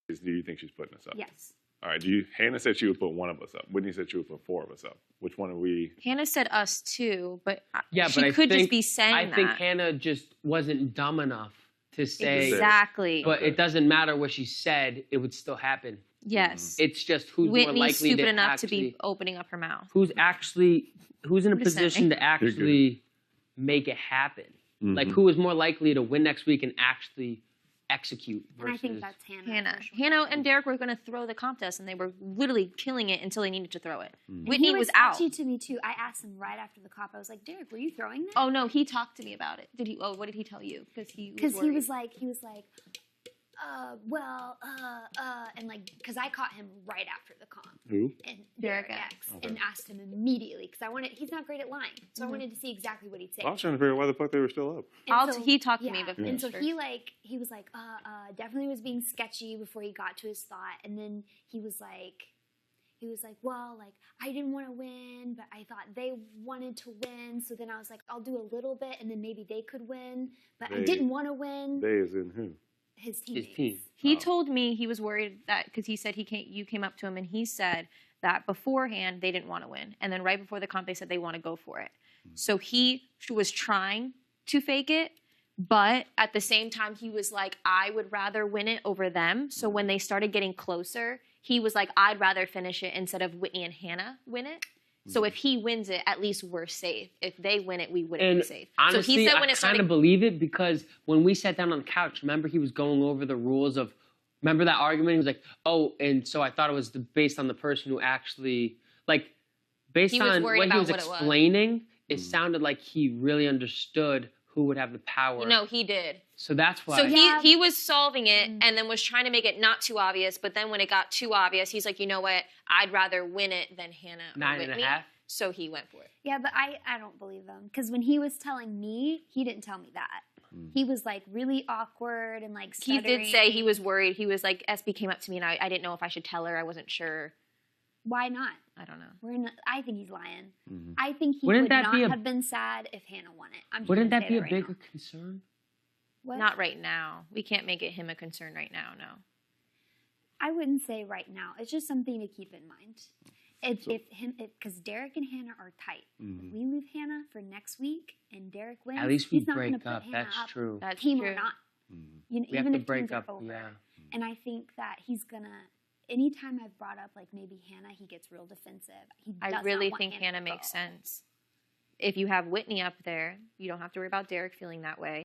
Do you think she's putting us up? Yes. All right. Hannah said she would put one of us up. Whitney said she would put 4 of us up. Which one are we? Hannah said us too, but she could just be saying that. I think Hannah just wasn't dumb enough to say. Exactly. But it doesn't matter what she said; it would still happen. Yes. It's just who's more likely stupid to enough actually, to be opening up her mouth. Who's in a position to actually make it happen? Like, who is more likely to win next week and actually execute? And I think that's Hannah. Hannah and Derek were going to throw the contest, and they were literally killing it until they needed to throw it. And Whitney was out. He was sketchy to me too. I asked him right after the cop. I was like, Derek, were you throwing that? Oh no, he talked to me about it. Did he? Oh, what did he tell you? Because he was like, and like, because I caught him right after the comp. Who? And Derek X. Okay. And asked him immediately, because he's not great at lying. So I wanted to see exactly what he'd say. I was trying to figure out why the fuck they were still up. He talked to me before. And so he was like, definitely was being sketchy before he got to his thought. And then he was like, well, like, I didn't want to win, but I thought they wanted to win. So then I was like, I'll do a little bit, and then maybe they could win. But I didn't want to win. They as in who? His team. He told me he was worried that, because he said you came up to him and he said that beforehand they didn't want to win. And then right before the comp, they said they want to go for it. So he was trying to fake it. But at the same time, he was like, I would rather win it over them. So when they started getting closer, he was like, I'd rather finish it instead of Whitney and Hannah win it. So if he wins it, at least we're safe. If they win it, we wouldn't be safe. Honestly, so he said I kind of believe it, because when we sat down on the couch, remember he was going over the rules of, remember that argument? He was like, oh, and so I thought it was based on the person who actually, like, based on what he was explaining, it sounded like he really understood who would have the power. No, he did. So that's why. So he was solving it and then was trying to make it not too obvious. But then when it got too obvious, he's like, you know what? I'd rather win it than Hannah or Whitney. 9.5? So he went for it. Yeah, but I don't believe him. Because when he was telling me, he didn't tell me that. He was like really awkward and like stuttering. He did say he was worried. He was like, SB came up to me and I didn't know if I should tell her. I wasn't sure. Why not? I don't know. I think he's lying. I think he Wouldn't would that not have been sad if Hannah won it. Wouldn't that be a bigger concern? What? Not right now. We can't make it him a concern right now, no. I wouldn't say right now. It's just something to keep in mind. Because Derek and Hannah are tight. If we leave Hannah for next week and Derek wins, at least we he's not break gonna put up. Hannah That's up, true. That's team true. or not. You know, We even have to if break teams up. are over. Yeah. And I think that he's gonna. Anytime I've brought up like maybe Hannah, he gets real defensive. I really think Hannah makes sense. If you have Whitney up there, you don't have to worry about Derek feeling that way.